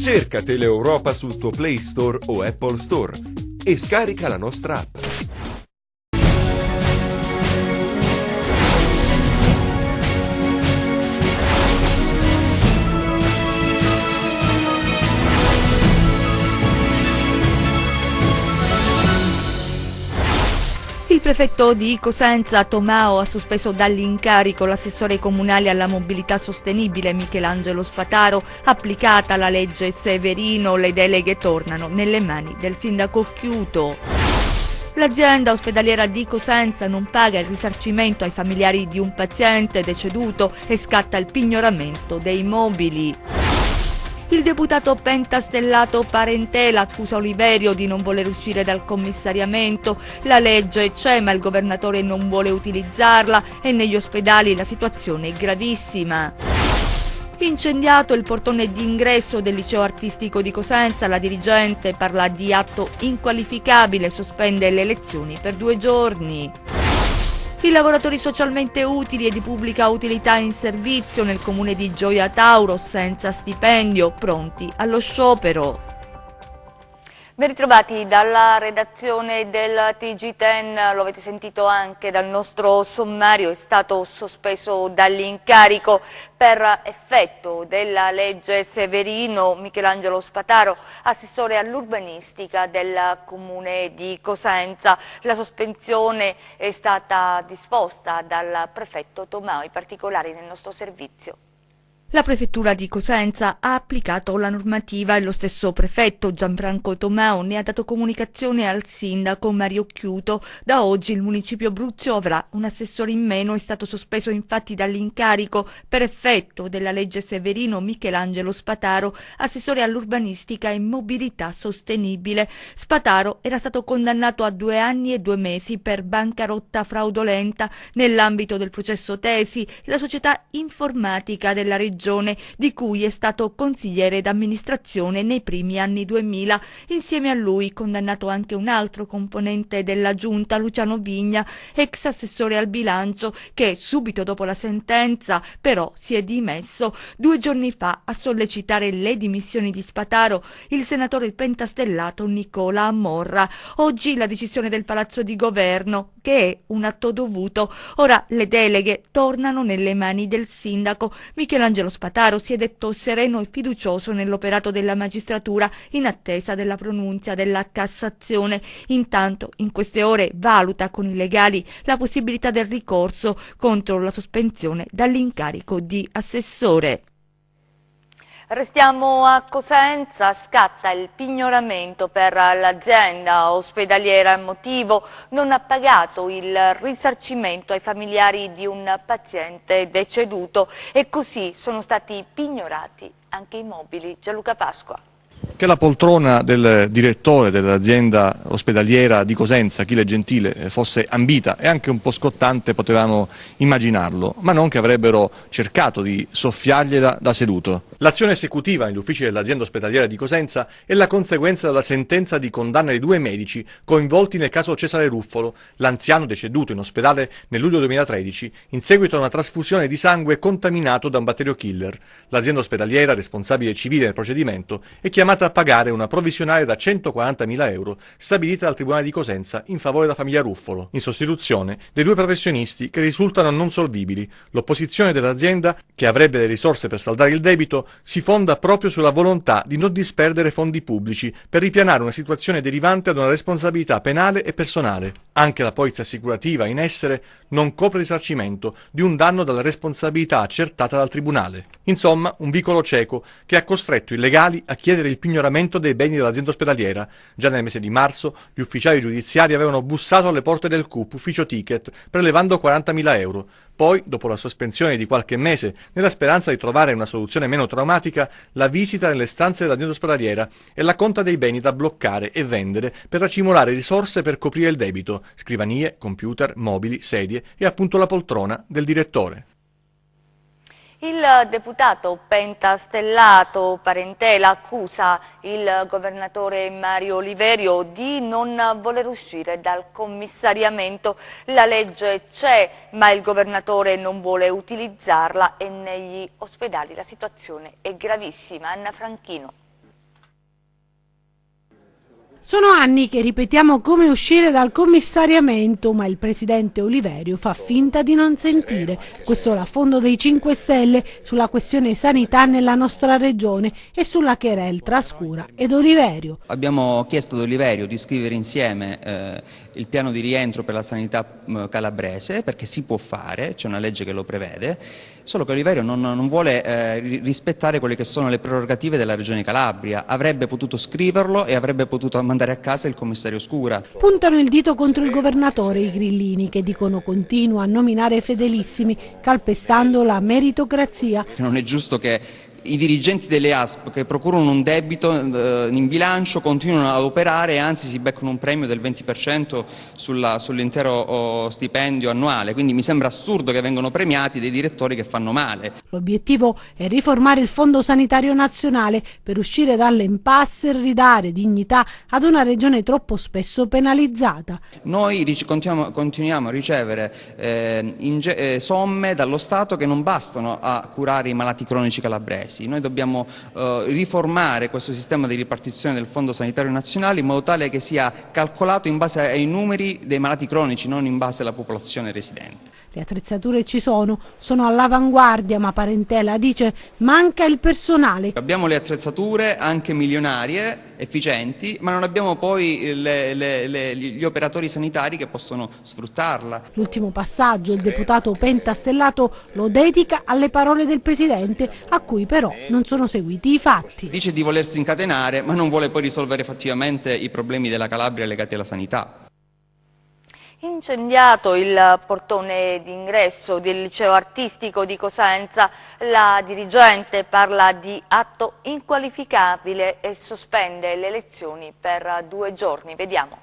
Cerca Teleeuropa sul tuo Play Store o Apple Store e scarica la nostra app. Il prefetto di Cosenza, Tomao, ha sospeso dall'incarico l'assessore comunale alla mobilità sostenibile Michelangelo Spataro. Applicata la legge Severino, le deleghe tornano nelle mani del sindaco Chiuto. L'azienda ospedaliera di Cosenza non paga il risarcimento ai familiari di un paziente deceduto e scatta il pignoramento dei mobili. Il deputato pentastellato Parentela accusa Oliverio di non voler uscire dal commissariamento. La legge c'è, ma il governatore non vuole utilizzarla e negli ospedali la situazione è gravissima. Incendiato il portone d'ingresso del liceo artistico di Cosenza, la dirigente parla di atto inqualificabile e sospende le lezioni per 2 giorni. I lavoratori socialmente utili e di pubblica utilità in servizio nel comune di Gioia Tauro senza stipendio, pronti allo sciopero. Ben ritrovati dalla redazione del TG10, lo avete sentito anche dal nostro sommario, è stato sospeso dall'incarico per effetto della legge Severino Michelangelo Spataro, assessore all'urbanistica del comune di Cosenza. La sospensione è stata disposta dal prefetto Tomao, i particolari nel nostro servizio. La prefettura di Cosenza ha applicato la normativa e lo stesso prefetto Gianfranco Tomao ne ha dato comunicazione al sindaco Mario Chiuto. Da oggi il municipio Bruzio avrà un assessore in meno, è stato sospeso infatti dall'incarico per effetto della legge Severino Michelangelo Spataro, assessore all'urbanistica e mobilità sostenibile. Spataro era stato condannato a 2 anni e 2 mesi per bancarotta fraudolenta nell'ambito del processo Tesi, la società informatica della regione di cui è stato consigliere d'amministrazione nei primi anni 2000. Insieme a lui condannato anche un altro componente della giunta, Luciano Vigna, ex assessore al bilancio, che subito dopo la sentenza però si è dimesso. 2 giorni fa, a sollecitare le dimissioni di Spataro, il senatore pentastellato Nicola Amorra. Oggi la decisione del Palazzo di Governo, che è un atto dovuto. Ora le deleghe tornano nelle mani del sindaco. Michelangelo Spataro si è detto sereno e fiducioso nell'operato della magistratura in attesa della pronuncia della Cassazione. Intanto in queste ore valuta con i legali la possibilità del ricorso contro la sospensione dall'incarico di assessore. Restiamo a Cosenza, scatta il pignoramento per l'azienda ospedaliera. Il motivo: non ha pagato il risarcimento ai familiari di un paziente deceduto e così sono stati pignorati anche i mobili. Gianluca Pasqua. Che la poltrona del direttore dell'azienda ospedaliera di Cosenza, Achille Gentile, fosse ambita e anche un po' scottante potevamo immaginarlo, ma non che avrebbero cercato di soffiargliela da seduto. L'azione esecutiva negli uffici dell'azienda ospedaliera di Cosenza è la conseguenza della sentenza di condanna di 2 medici coinvolti nel caso Cesare Ruffolo, l'anziano deceduto in ospedale nel luglio 2013 in seguito a una trasfusione di sangue contaminato da un batterio killer. L'azienda ospedaliera, responsabile civile del procedimento, è chiamata a pagare una provvisionale da 140.000 euro stabilita dal Tribunale di Cosenza in favore della famiglia Ruffolo, in sostituzione dei 2 professionisti che risultano non solvibili. L'opposizione dell'azienda, che avrebbe le risorse per saldare il debito, si fonda proprio sulla volontà di non disperdere fondi pubblici per ripianare una situazione derivante da una responsabilità penale e personale. Anche la polizza assicurativa in essere non copre il risarcimento di un danno dalla responsabilità accertata dal Tribunale. Insomma, un vicolo cieco che ha costretto i legali a chiedere il pignoramento dei beni dell'azienda ospedaliera. Già nel mese di marzo gli ufficiali giudiziari avevano bussato alle porte del CUP, ufficio ticket, prelevando 40.000 euro. Poi, dopo la sospensione di qualche mese, nella speranza di trovare una soluzione meno traumatica, la visita nelle stanze dell'azienda ospedaliera e la conta dei beni da bloccare e vendere per racimolare risorse per coprire il debito, scrivanie, computer, mobili, sedie e appunto la poltrona del direttore. Il deputato pentastellato Parentela accusa il governatore Mario Oliverio di non voler uscire dal commissariamento. La legge c'è, ma il governatore non vuole utilizzarla e negli ospedali la situazione è gravissima. Anna Franchino. Sono anni che ripetiamo come uscire dal commissariamento, ma il presidente Oliverio fa finta di non sentire. Questo l'affondo dei 5 Stelle sulla questione sanità nella nostra regione e sulla querel tra Scura ed Oliverio. Abbiamo chiesto ad Oliverio di scrivere insieme il piano di rientro per la sanità calabrese, perché si può fare, c'è una legge che lo prevede, solo che Oliverio non vuole rispettare quelle che sono le prerogative della regione Calabria. Avrebbe potuto scriverlo e avrebbe potuto mandare a casa il commissario Scura. Puntano il dito contro il governatore i grillini, che dicono continua a nominare fedelissimi, calpestando la meritocrazia. Non è giusto che i dirigenti delle ASP che procurano un debito in bilancio continuano ad operare e anzi si beccano un premio del 20% sull'intero stipendio annuale, quindi mi sembra assurdo che vengano premiati dei direttori che fanno male. L'obiettivo è riformare il Fondo Sanitario Nazionale per uscire dall'impasse e ridare dignità ad una regione troppo spesso penalizzata. Noi continuiamo a ricevere somme dallo Stato che non bastano a curare i malati cronici calabresi. Noi dobbiamo riformare questo sistema di ripartizione del Fondo Sanitario Nazionale in modo tale che sia calcolato in base ai numeri dei malati cronici, non in base alla popolazione residente. Le attrezzature ci sono all'avanguardia, ma Parentela dice manca il personale. Abbiamo le attrezzature anche milionarie, efficienti, ma non abbiamo poi gli operatori sanitari che possono sfruttarla. L'ultimo passaggio il deputato pentastellato lo dedica alle parole del presidente, a cui però non sono seguiti i fatti. Dice di volersi incatenare, ma non vuole poi risolvere effettivamente i problemi della Calabria legati alla sanità. Incendiato il portone d'ingresso del liceo artistico di Cosenza, la dirigente parla di atto inqualificabile e sospende le lezioni per 2 giorni. Vediamo.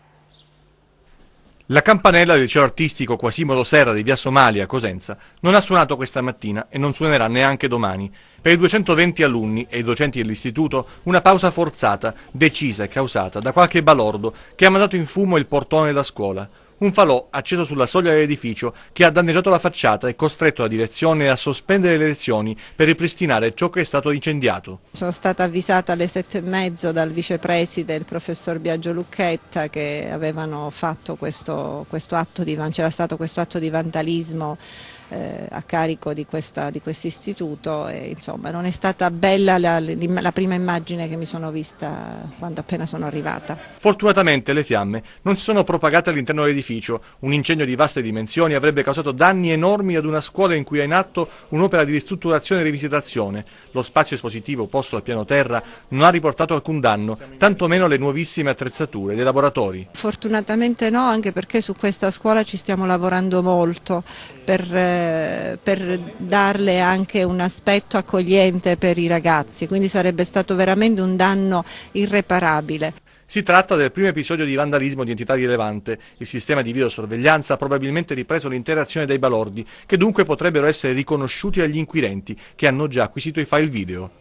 La campanella del liceo artistico Quasimodo Serra di via Somalia a Cosenza non ha suonato questa mattina e non suonerà neanche domani. Per i 220 alunni e i docenti dell'istituto una pausa forzata, decisa e causata da qualche balordo che ha mandato in fumo il portone della scuola. Un falò acceso sulla soglia dell'edificio che ha danneggiato la facciata e costretto la direzione a sospendere le lezioni per ripristinare ciò che è stato incendiato. Sono stata avvisata alle 7:30 dal vicepreside, il professor Biagio Lucchetta, che avevano fatto questo atto c'era stato questo atto di vandalismo a carico di questo istituto e insomma non è stata bella la prima immagine che mi sono vista quando appena sono arrivata. Fortunatamente le fiamme non si sono propagate all'interno dell'edificio. Un incendio di vaste dimensioni avrebbe causato danni enormi ad una scuola in cui è in atto un'opera di ristrutturazione e rivisitazione. Lo spazio espositivo posto al piano terra non ha riportato alcun danno, tantomeno le nuovissime attrezzature dei laboratori. Fortunatamente no, anche perché su questa scuola ci stiamo lavorando molto per darle anche un aspetto accogliente per i ragazzi, quindi sarebbe stato veramente un danno irreparabile. Si tratta del primo episodio di vandalismo di entità rilevante. Il sistema di videosorveglianza ha probabilmente ripreso l'interazione dei balordi, che dunque potrebbero essere riconosciuti agli inquirenti, che hanno già acquisito i file video.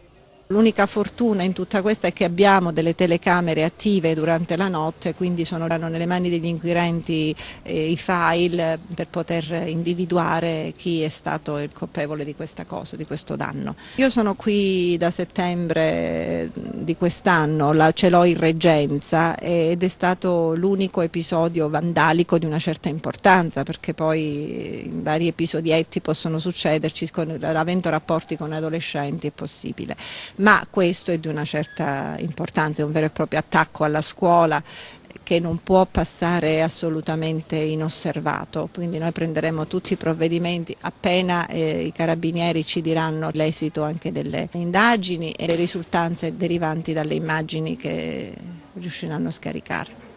L'unica fortuna in tutta questa è che abbiamo delle telecamere attive durante la notte, quindi erano nelle mani degli inquirenti i file per poter individuare chi è stato il colpevole di questa cosa, di questo danno. Io sono qui da settembre di quest'anno, ce l'ho in reggenza ed è stato l'unico episodio vandalico di una certa importanza, perché poi vari episodietti possono succederci avendo rapporti con adolescenti, è possibile. Ma questo è di una certa importanza, è un vero e proprio attacco alla scuola che non può passare assolutamente inosservato, quindi noi prenderemo tutti i provvedimenti appena i carabinieri ci diranno l'esito anche delle indagini e le risultanze derivanti dalle immagini che riusciranno a scaricare.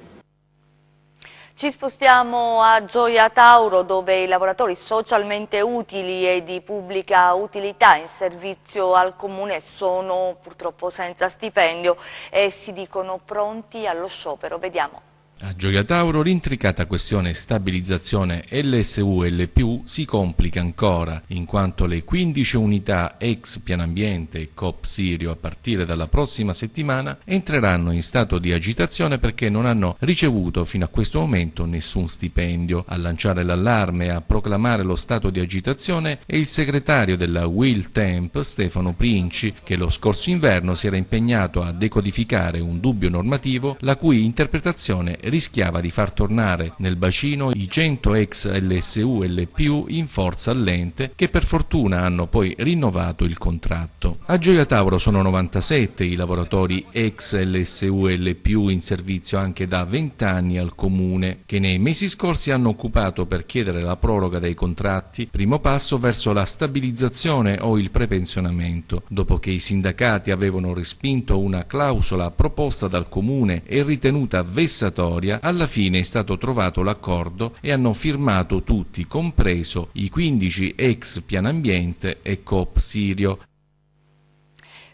Ci spostiamo a Gioia Tauro, dove i lavoratori socialmente utili e di pubblica utilità in servizio al comune sono purtroppo senza stipendio e si dicono pronti allo sciopero. Vediamo. A Gioia Tauro l'intricata questione stabilizzazione LSU-LPU si complica ancora, in quanto le 15 unità ex Piano Ambiente e Coop Sirio a partire dalla prossima settimana entreranno in stato di agitazione perché non hanno ricevuto fino a questo momento nessun stipendio. A lanciare l'allarme e a proclamare lo stato di agitazione è il segretario della Will Temp, Stefano Princi, che lo scorso inverno si era impegnato a decodificare un dubbio normativo la cui interpretazione rischiava di far tornare nel bacino i 100 ex LSU-LPU in forza all'ente che per fortuna hanno poi rinnovato il contratto. A Gioia Tauro sono 97 i lavoratori ex LSU-LPU in servizio anche da 20 anni al comune, che nei mesi scorsi hanno occupato per chiedere la proroga dei contratti, primo passo verso la stabilizzazione o il prepensionamento, dopo che i sindacati avevano respinto una clausola proposta dal comune e ritenuta vessatoria. Alla fine è stato trovato l'accordo e hanno firmato tutti, compreso i 15 ex Piano Ambiente e Coop Sirio.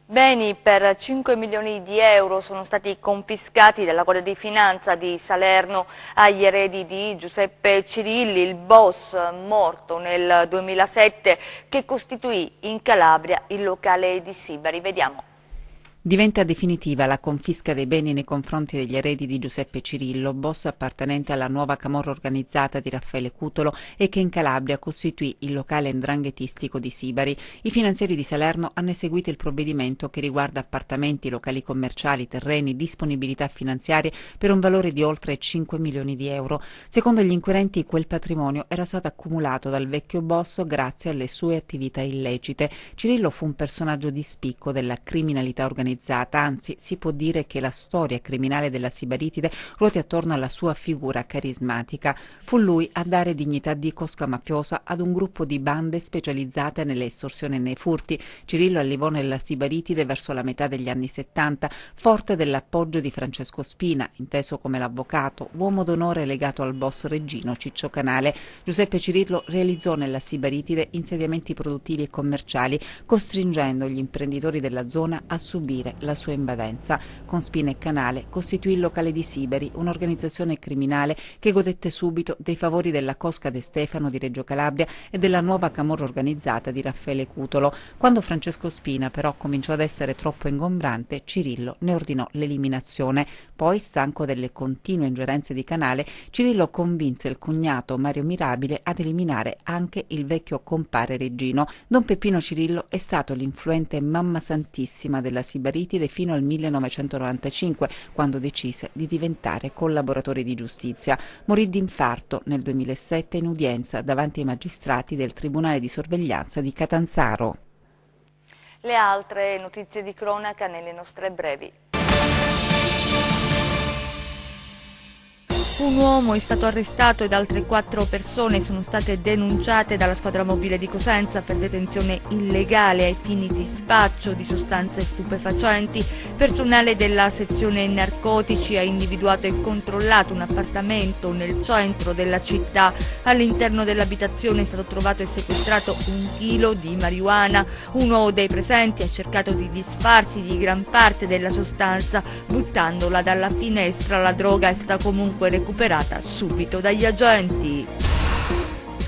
Beni per 5 milioni di euro sono stati confiscati dalla Guardia di Finanza di Salerno agli eredi di Giuseppe Cirilli, il boss morto nel 2007 che costituì in Calabria il locale di Sibari. Vediamo. Diventa definitiva la confisca dei beni nei confronti degli eredi di Giuseppe Cirillo, boss appartenente alla nuova camorra organizzata di Raffaele Cutolo e che in Calabria costituì il locale 'ndranghetistico di Sibari. I finanzieri di Salerno hanno eseguito il provvedimento che riguarda appartamenti, locali commerciali, terreni, disponibilità finanziarie per un valore di oltre 5 milioni di euro. Secondo gli inquirenti quel patrimonio era stato accumulato dal vecchio boss grazie alle sue attività illecite. Cirillo fu un personaggio di spicco della criminalità organizzata, anzi si può dire che la storia criminale della Sibaritide ruoti attorno alla sua figura carismatica. Fu lui a dare dignità di cosca mafiosa ad un gruppo di bande specializzate nelle estorsioni e nei furti. Cirillo arrivò nella Sibaritide verso la metà degli anni 70, forte dell'appoggio di Francesco Spina, inteso come l'avvocato, uomo d'onore legato al boss reggino Ciccio Canale. Giuseppe Cirillo realizzò nella Sibaritide insediamenti produttivi e commerciali, costringendo gli imprenditori della zona a subire la sua invadenza. Con Spina e Canale costituì il locale di Sibari, un'organizzazione criminale che godette subito dei favori della Cosca De Stefano di Reggio Calabria e della nuova camorra organizzata di Raffaele Cutolo. Quando Francesco Spina però cominciò ad essere troppo ingombrante, Cirillo ne ordinò l'eliminazione. Poi, stanco delle continue ingerenze di Canale, Cirillo convinse il cognato Mario Mirabile ad eliminare anche il vecchio compare reggino. Don Peppino Cirillo è stato l'influente mamma santissima della Sibaritide fino al 1995, quando decise di diventare collaboratore di giustizia. Morì di infarto nel 2007 in udienza davanti ai magistrati del Tribunale di Sorveglianza di Catanzaro. Le altre notizie di cronaca nelle nostre brevi. Un uomo è stato arrestato ed altre 4 persone sono state denunciate dalla squadra mobile di Cosenza per detenzione illegale ai fini di spaccio di sostanze stupefacenti. Personale della sezione narcotici ha individuato e controllato un appartamento nel centro della città. All'interno dell'abitazione è stato trovato e sequestrato 1 chilo di marijuana. Uno dei presenti ha cercato di disfarsi di gran parte della sostanza buttandola dalla finestra. La droga è stata comunque recuperata subito dagli agenti.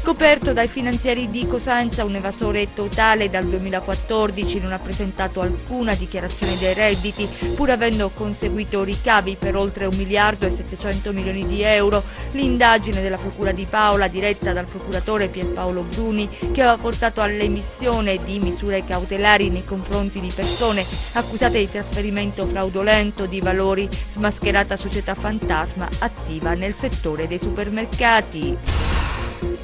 Scoperto dai finanzieri di Cosenza, un evasore totale dal 2014 non ha presentato alcuna dichiarazione dei redditi, pur avendo conseguito ricavi per oltre 1 miliardo e 700 milioni di euro. L'indagine della Procura di Paola, diretta dal procuratore Pierpaolo Bruni, che aveva portato all'emissione di misure cautelari nei confronti di persone accusate di trasferimento fraudolento di valori, smascherata società fantasma attiva nel settore dei supermercati.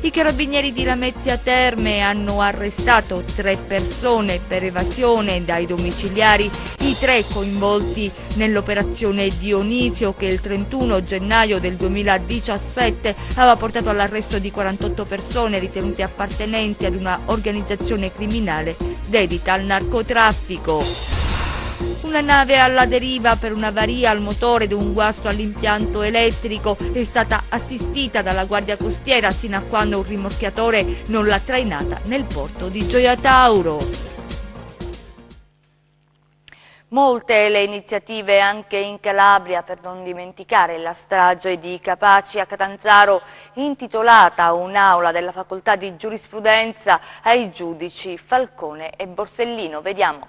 I carabinieri di Lamezia Terme hanno arrestato 3 persone per evasione dai domiciliari, i 3 coinvolti nell'operazione Dionisio che il 31 gennaio del 2017 aveva portato all'arresto di 48 persone ritenute appartenenti ad una organizzazione criminale dedita al narcotraffico. Una nave alla deriva per un'avaria al motore ed un guasto all'impianto elettrico è stata assistita dalla Guardia Costiera sino a quando un rimorchiatore non l'ha trainata nel porto di Gioia Tauro. Molte le iniziative anche in Calabria per non dimenticare la strage di Capaci a Catanzaro, intitolata un'aula della facoltà di giurisprudenza ai giudici Falcone e Borsellino. Vediamo.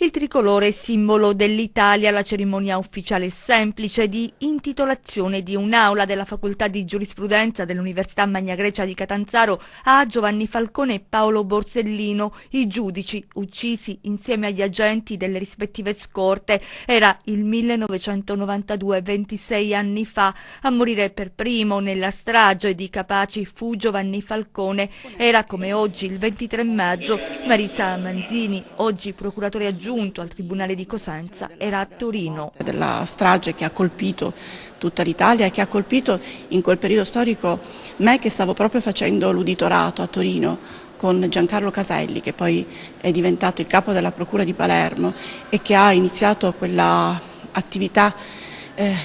Il tricolore è simbolo dell'Italia, la cerimonia ufficiale semplice di intitolazione di un'aula della facoltà di giurisprudenza dell'Università Magna Grecia di Catanzaro a Giovanni Falcone e Paolo Borsellino, i giudici uccisi insieme agli agenti delle rispettive scorte. Era il 1992, 26 anni fa. A morire per primo nella strage di Capaci fu Giovanni Falcone. Era come oggi, il 23 maggio, Marisa Manzini, oggi procuratore aggiunto al Tribunale di Cosenza, era a Torino. Della strage che ha colpito tutta l'Italia e che ha colpito in quel periodo storico me, che stavo proprio facendo l'uditorato a Torino con Giancarlo Caselli, che poi è diventato il capo della Procura di Palermo e che ha iniziato quella attività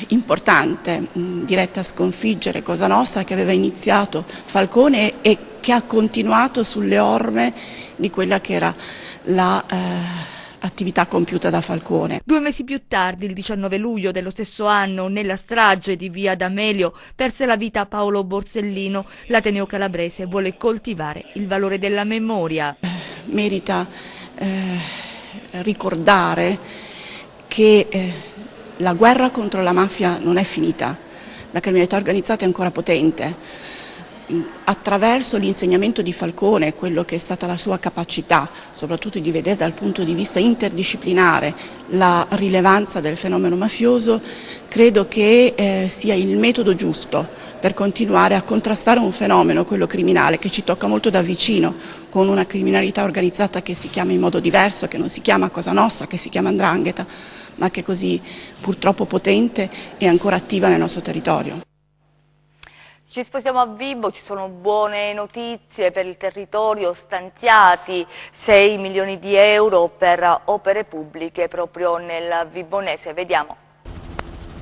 importante diretta a sconfiggere Cosa Nostra, che aveva iniziato Falcone e che ha continuato sulle orme di quella che era la attività compiuta da Falcone. 2 mesi più tardi, il 19 luglio dello stesso anno, nella strage di Via D'Amelio, perse la vita Paolo Borsellino. L'Ateneo calabrese vuole coltivare il valore della memoria. Merita ricordare che la guerra contro la mafia non è finita, la criminalità organizzata è ancora potente. Attraverso l'insegnamento di Falcone, quello che è stata la sua capacità, soprattutto di vedere dal punto di vista interdisciplinare la rilevanza del fenomeno mafioso, credo che sia il metodo giusto per continuare a contrastare un fenomeno, quello criminale, che ci tocca molto da vicino, con una criminalità organizzata che si chiama in modo diverso, che non si chiama Cosa Nostra, che si chiama 'Ndrangheta, ma che è così purtroppo potente e ancora attiva nel nostro territorio. Ci spostiamo a Vibo, ci sono buone notizie per il territorio, stanziati 6 milioni di euro per opere pubbliche proprio nel Vibonese. Vediamo.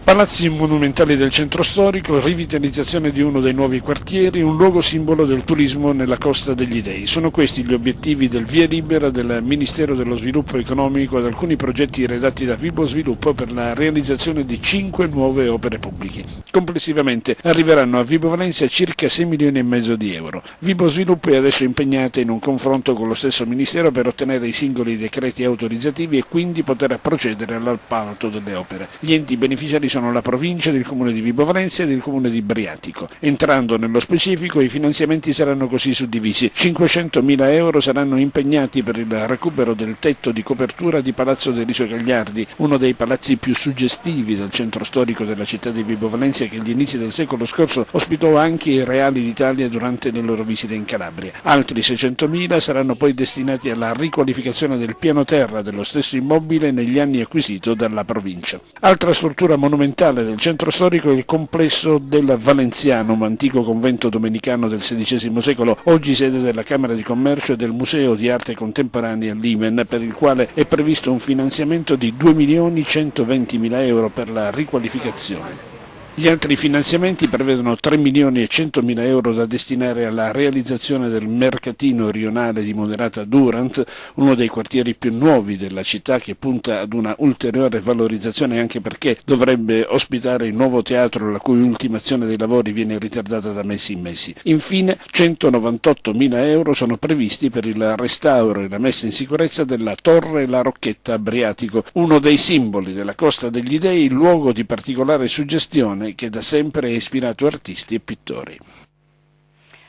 Palazzi monumentali del centro storico, rivitalizzazione di uno dei nuovi quartieri, un luogo simbolo del turismo nella Costa degli Dei. Sono questi gli obiettivi del via libera del Ministero dello Sviluppo Economico ad alcuni progetti redatti da Vibo Sviluppo per la realizzazione di 5 nuove opere pubbliche. Complessivamente arriveranno a Vibo Valentia circa 6 milioni e mezzo di euro. Vibo Sviluppo è adesso impegnata in un confronto con lo stesso Ministero per ottenere i singoli decreti autorizzativi e quindi poter procedere all'appalto delle opere. Gli enti beneficiari sono la provincia, il comune di Vibo Valentia ed il comune di Briatico. Entrando nello specifico, i finanziamenti saranno così suddivisi. 500.000 euro saranno impegnati per il recupero del tetto di copertura di Palazzo Deliso Gagliardi, uno dei palazzi più suggestivi del centro storico della città di Vibo Valentia, che agli inizi del secolo scorso ospitò anche i reali d'Italia durante le loro visite in Calabria. Altri 600.000 saranno poi destinati alla riqualificazione del piano terra dello stesso immobile negli anni acquisito dalla provincia. Altra struttura monumentale del centro storico è il complesso del Valenzianum, antico convento domenicano del XVI secolo, oggi sede della Camera di Commercio e del Museo di Arte Contemporanea Limen, per il quale è previsto un finanziamento di 2.120.000 euro per la riqualificazione. Gli altri finanziamenti prevedono 3.100.000 euro da destinare alla realizzazione del mercatino rionale di Moderata Durant, uno dei quartieri più nuovi della città, che punta ad una ulteriore valorizzazione anche perché dovrebbe ospitare il nuovo teatro, la cui ultimazione dei lavori viene ritardata da mesi in mesi. Infine 198.000 euro sono previsti per il restauro e la messa in sicurezza della Torre La Rocchetta a Briatico, uno dei simboli della Costa degli Dei, luogo di particolare suggestione che da sempre ha ispirato artisti e pittori.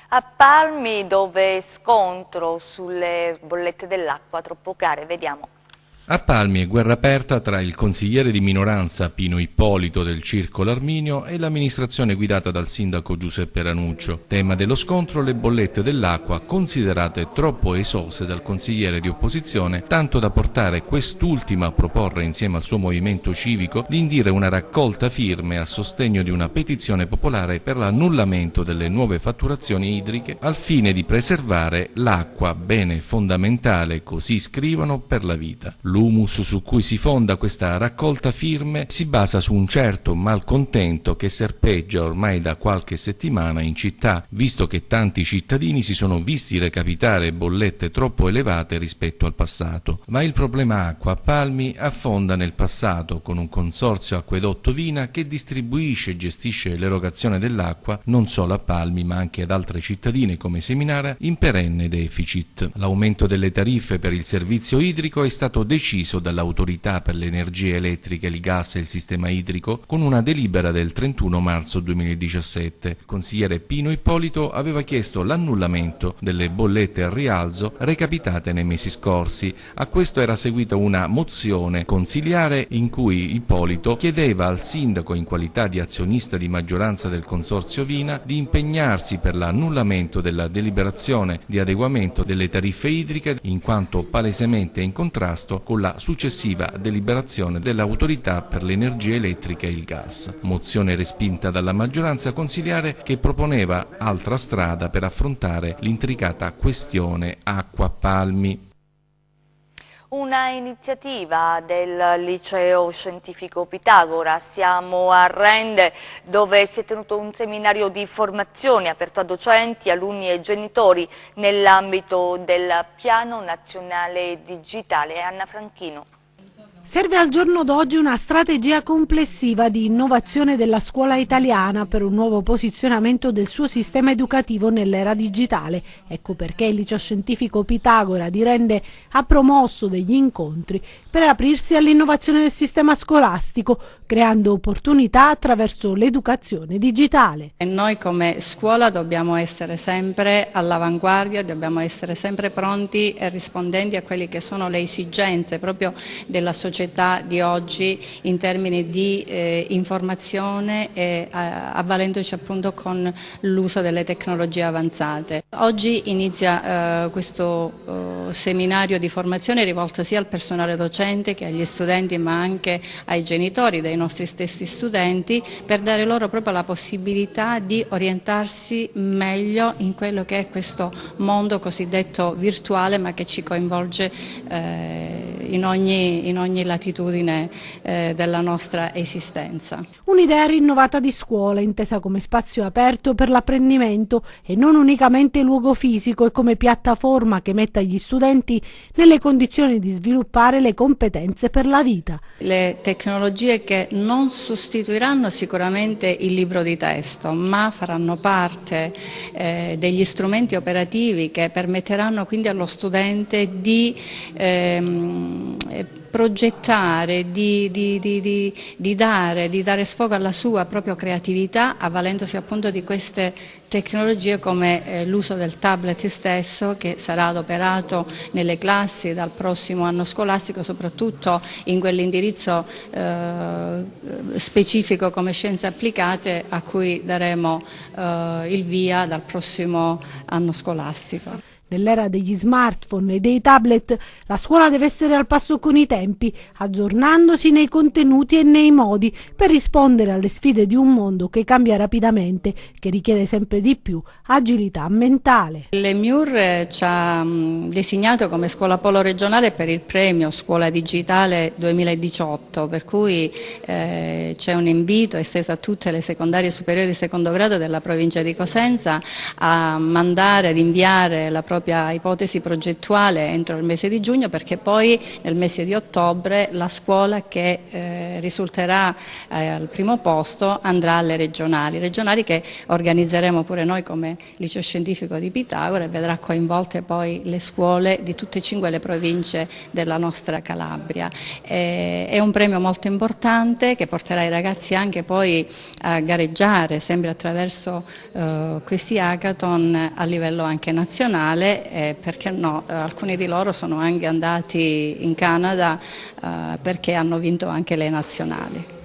A Palmi, dove scontro sulle bollette dell'acqua troppo care, vediamo. A Palmi è guerra aperta tra il consigliere di minoranza Pino Ippolito del Circolo Arminio e l'amministrazione guidata dal sindaco Giuseppe Ranuccio. Tema dello scontro: le bollette dell'acqua, considerate troppo esose dal consigliere di opposizione, tanto da portare quest'ultima a proporre insieme al suo movimento civico di indire una raccolta firme a sostegno di una petizione popolare per l'annullamento delle nuove fatturazioni idriche al fine di preservare l'acqua, bene fondamentale, così scrivono, per la vita. L'humus su cui si fonda questa raccolta firme si basa su un certo malcontento che serpeggia ormai da qualche settimana in città, visto che tanti cittadini si sono visti recapitare bollette troppo elevate rispetto al passato. Ma il problema acqua a Palmi affonda nel passato, con un consorzio Acquedotto Vina che distribuisce e gestisce l'erogazione dell'acqua non solo a Palmi ma anche ad altre cittadine come Seminara in perenne deficit. L'aumento delle tariffe per il servizio idrico è stato deciso dall'Autorità per l'energia elettrica, il gas e il sistema idrico con una delibera del 31 marzo 2017. Il consigliere Pino Ippolito aveva chiesto l'annullamento delle bollette al rialzo recapitate nei mesi scorsi. A questo era seguita una mozione consiliare in cui Ippolito chiedeva al sindaco, in qualità di azionista di maggioranza del consorzio Vina, di impegnarsi per l'annullamento della deliberazione di adeguamento delle tariffe idriche, in quanto palesemente in contrasto con la successiva deliberazione dell'Autorità per l'energia elettrica e il gas. Mozione respinta dalla maggioranza consiliare che proponeva altra strada per affrontare l'intricata questione acqua Palmi. Una iniziativa del Liceo Scientifico Pitagora, siamo a Rende, dove si è tenuto un seminario di formazione aperto a docenti, alunni e genitori nell'ambito del Piano Nazionale Digitale. Anna Franchino. Serve al giorno d'oggi una strategia complessiva di innovazione della scuola italiana per un nuovo posizionamento del suo sistema educativo nell'era digitale. Ecco perché il Liceo Scientifico Pitagora di Rende ha promosso degli incontri per aprirsi all'innovazione del sistema scolastico, creando opportunità attraverso l'educazione digitale. E noi come scuola dobbiamo essere sempre all'avanguardia, dobbiamo essere sempre pronti e rispondenti a quelle che sono le esigenze proprio della società di oggi in termini di informazione e avvalendoci appunto con l'uso delle tecnologie avanzate. Oggi inizia questo seminario di formazione rivolto sia al personale docente che agli studenti ma anche ai genitori dei nostri stessi studenti per dare loro proprio la possibilità di orientarsi meglio in quello che è questo mondo cosiddetto virtuale ma che ci coinvolge in ogni latitudine della nostra esistenza. Un'idea rinnovata di scuola intesa come spazio aperto per l'apprendimento e non unicamente luogo fisico e come piattaforma che metta gli studenti nelle condizioni di sviluppare le competenze per la vita. Le tecnologie che non sostituiranno sicuramente il libro di testo ma faranno parte degli strumenti operativi che permetteranno quindi allo studente di progettare, di dare sfogo alla sua propria creatività avvalendosi appunto di queste tecnologie come l'uso del tablet stesso che sarà adoperato nelle classi dal prossimo anno scolastico, soprattutto in quell'indirizzo specifico come scienze applicate a cui daremo il via dal prossimo anno scolastico. Nell'era degli smartphone e dei tablet, la scuola deve essere al passo con i tempi, aggiornandosi nei contenuti e nei modi per rispondere alle sfide di un mondo che cambia rapidamente, che richiede sempre di più agilità mentale. L'EMIUR ci ha designato come scuola polo regionale per il premio Scuola Digitale 2018, per cui c'è un invito esteso a tutte le secondarie superiori di secondo grado della provincia di Cosenza a mandare, ad inviare la propria ipotesi progettuale entro il mese di giugno, perché poi nel mese di ottobre la scuola che risulterà al primo posto andrà alle regionali che organizzeremo pure noi come Liceo Scientifico di Pitagora e vedrà coinvolte poi le scuole di tutte e 5 le province della nostra Calabria. È un premio molto importante che porterà i ragazzi anche poi a gareggiare sempre attraverso questi hackathon a livello anche nazionale. Perché no, alcuni di loro sono anche andati in Canada perché hanno vinto anche le nazionali.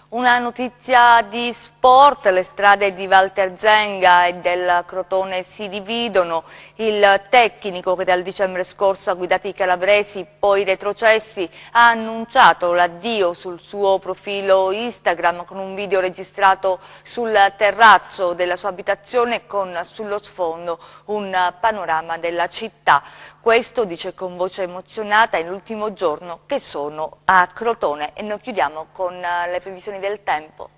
Una notizia di sport, le strade di Valterzenga e del Crotone si dividono. Il tecnico che dal dicembre scorso ha guidato i calabresi, poi retrocessi, ha annunciato l'addio sul suo profilo Instagram con un video registrato sul terrazzo della sua abitazione con sullo sfondo un panorama della città. Questo dice con voce emozionata è l'ultimo giorno che sono a Crotone e noi chiudiamo con le previsioni del tempo.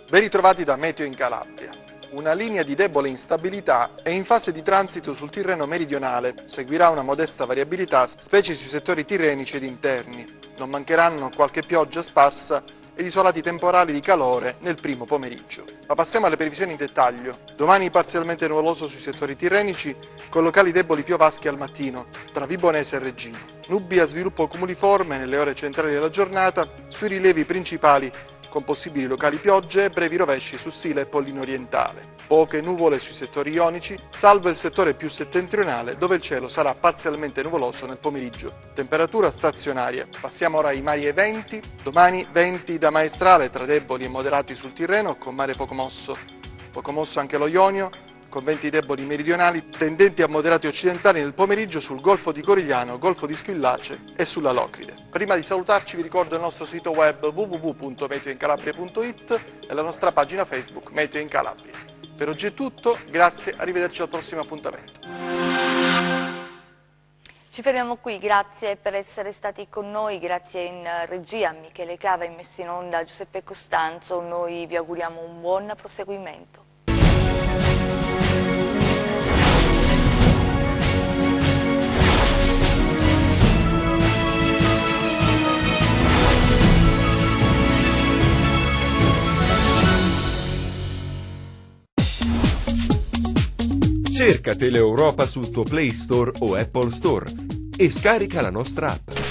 Ben ritrovati da Meteo in Calabria. Una linea di debole instabilità è in fase di transito sul Tirreno meridionale. Seguirà una modesta variabilità, specie sui settori tirrenici ed interni. Non mancheranno qualche pioggia sparsa ed isolati temporali di calore nel primo pomeriggio. Ma passiamo alle previsioni in dettaglio. Domani parzialmente nuvoloso sui settori tirrenici, con locali deboli piovaschi al mattino, tra Vibonese e Reggino. Nubi a sviluppo cumuliforme nelle ore centrali della giornata, sui rilievi principali con possibili locali piogge e brevi rovesci su Sila e Pollino orientale. Poche nuvole sui settori ionici, salvo il settore più settentrionale dove il cielo sarà parzialmente nuvoloso nel pomeriggio. Temperatura stazionaria. Passiamo ora ai mari e venti. Domani venti da maestrale tra deboli e moderati sul Tirreno con mare poco mosso. Poco mosso anche lo Ionio, con venti deboli meridionali tendenti a moderati occidentali nel pomeriggio sul Golfo di Corigliano, Golfo di Squillace e sulla Locride. Prima di salutarci vi ricordo il nostro sito web www.meteoincalabria.it e la nostra pagina Facebook Meteo in Calabria. Per oggi è tutto, grazie, arrivederci al prossimo appuntamento. Ci fermiamo qui, grazie per essere stati con noi, grazie in regia Michele Cava e messo in onda Giuseppe Costanzo, noi vi auguriamo un buon proseguimento. Cerca Teleeuropa sul tuo Play Store o Apple Store e scarica la nostra app.